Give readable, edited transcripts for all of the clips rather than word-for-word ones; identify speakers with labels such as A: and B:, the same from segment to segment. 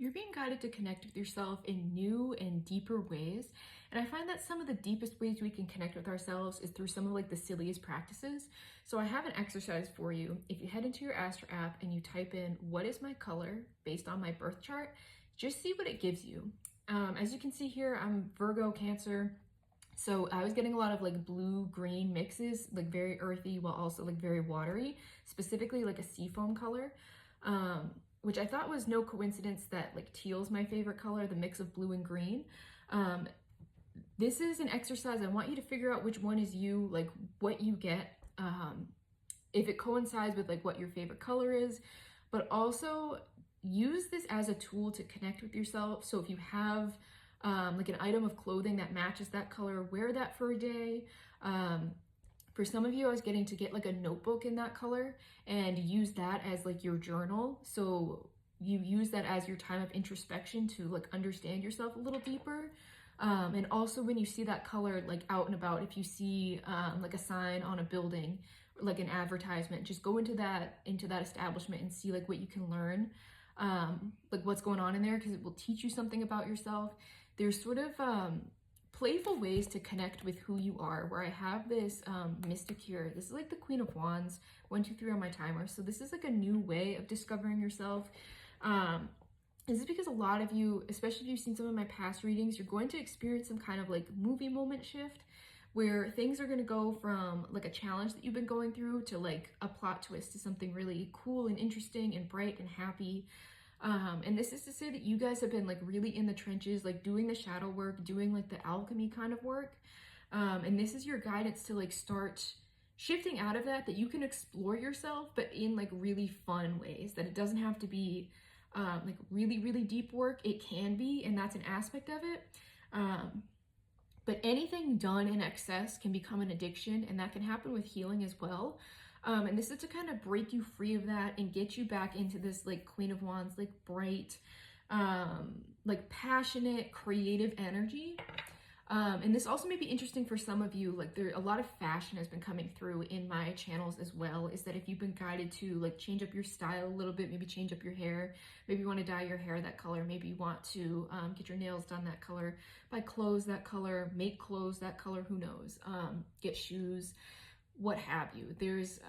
A: You're being guided to connect with yourself in new and deeper ways. And I find that some of the deepest ways we can connect with ourselves is through some of like the silliest practices. So I have an exercise for you. If you head into your Astro app and you type in, what is my color based on my birth chart, just see what it gives you. As you can see here, I'm Virgo Cancer. So I was getting a lot of like blue green mixes, like very earthy while also like very watery, specifically like a seafoam color. Which I thought was no coincidence that like teal is my favorite color, the mix of blue and green. This is an exercise. I want you to figure out which one is you, like what you get, if it coincides with like what your favorite color is, but also use this as a tool to connect with yourself. So if you have like an item of clothing that matches that color, wear that for a day. For some of you, I was getting to get like a notebook in that color and use that as like your journal. So you use that as your time of introspection to like understand yourself a little deeper. And also when you see that color like out and about, if you see like a sign on a building, like an advertisement, just go into that establishment and see like what you can learn, like what's going on in there, because it will teach you something about yourself. There's sort of playful ways to connect with who you are, where I have this mystic here. This is like the Queen of Wands, 1, 2, 3 on my timer. So this is like a new way of discovering yourself. This is because a lot of you, especially if you've seen some of my past readings, you're going to experience some kind of like movie moment shift where things are going to go from like a challenge that you've been going through to like a plot twist, to something really cool and interesting and bright and happy. And this is to say that you guys have been like really in the trenches, like doing the shadow work, doing like the alchemy kind of work. And this is your guidance to like start shifting out of that you can explore yourself, but in like really fun ways, that it doesn't have to be like really, really deep work. It can be, and that's an aspect of it. But anything done in excess can become an addiction, and that can happen with healing as well. And this is to kind of break you free of that and get you back into this like Queen of Wands, like bright, like passionate, creative energy. And this also may be interesting for some of you, like a lot of fashion has been coming through in my channels as well, is that if you've been guided to like change up your style a little bit, maybe change up your hair, maybe you want to dye your hair that color, maybe you want to get your nails done that color, buy clothes that color, make clothes that color, who knows, get shoes, what have you. There's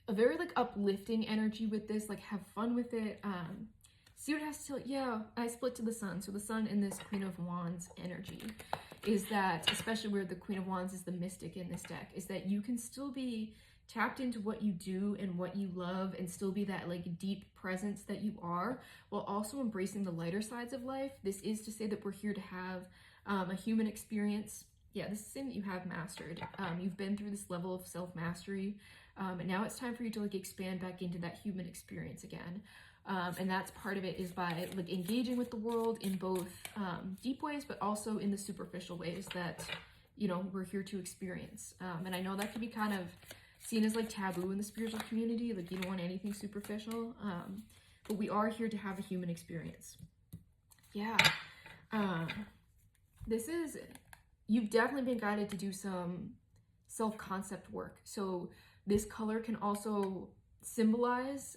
A: a very like uplifting energy with this, like have fun with it. See what it has to tell. Yeah, I split to the sun. So the sun in this Queen of Wands energy is that, especially where the Queen of Wands is the mystic in this deck, is that you can still be tapped into what you do and what you love and still be that like deep presence that you are, while also embracing the lighter sides of life. This is to say that we're here to have a human experience. Yeah, this is saying that you have mastered. You've been through this level of self-mastery, and now it's time for you to like expand back into that human experience again. And that's part of it, is by like engaging with the world in both deep ways, but also in the superficial ways that, you know, we're here to experience. And I know that can be kind of seen as like taboo in the spiritual community, like you don't want anything superficial, but we are here to have a human experience. Yeah. This is, you've definitely been guided to do some self-concept work. So this color can also symbolize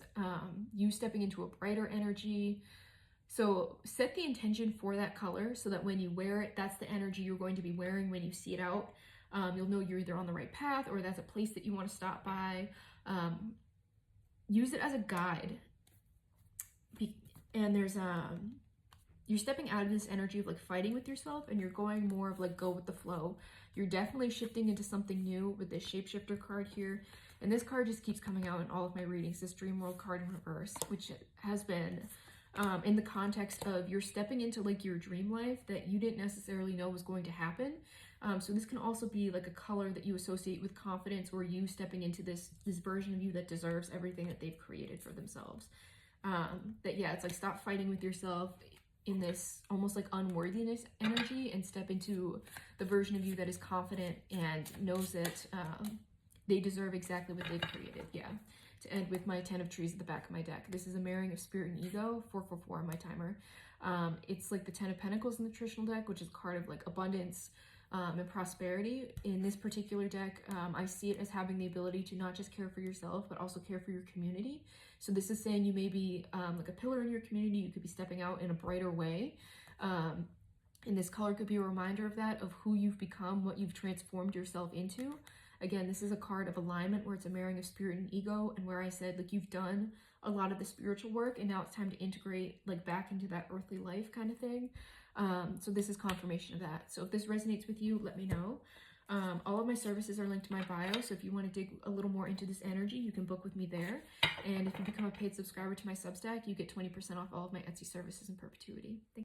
A: you stepping into a brighter energy. So set the intention for that color so that when you wear it, that's the energy you're going to be wearing when you see it out. You'll know you're either on the right path or that's a place that you want to stop by. Use it as a guide. And there's you're stepping out of this energy of like fighting with yourself, and you're going more of like go with the flow. You're definitely shifting into something new with this shapeshifter card here. And this card just keeps coming out in all of my readings, this Dream World card in reverse, which has been in the context of you're stepping into like your dream life that you didn't necessarily know was going to happen. So this can also be like a color that you associate with confidence, or you stepping into this version of you that deserves everything that they've created for themselves. That yeah, it's like stop fighting with yourself in this almost like unworthiness energy and step into the version of you that is confident and knows that they deserve exactly what they've created. Yeah. To end with my 10 of trees at the back of my deck. This is a marrying of spirit and ego, 444 on my timer. It's like the 10 of pentacles in the traditional deck, which is a card of like abundance, and prosperity. In this particular deck, I see it as having the ability to not just care for yourself, but also care for your community. So this is saying you may be like a pillar in your community. You could be stepping out in a brighter way. And this color could be a reminder of that, of who you've become, what you've transformed yourself into. Again, this is a card of alignment where it's a marrying of spirit and ego, and where I said, like, you've done a lot of the spiritual work and now it's time to integrate like back into that earthly life kind of thing. So this is confirmation of that. So if this resonates with you, let me know. All of my services are linked to my bio, so if you want to dig a little more into this energy, you can book with me there. And if you become a paid subscriber to my Substack, you get 20% off all of my Etsy services in perpetuity. Thank you.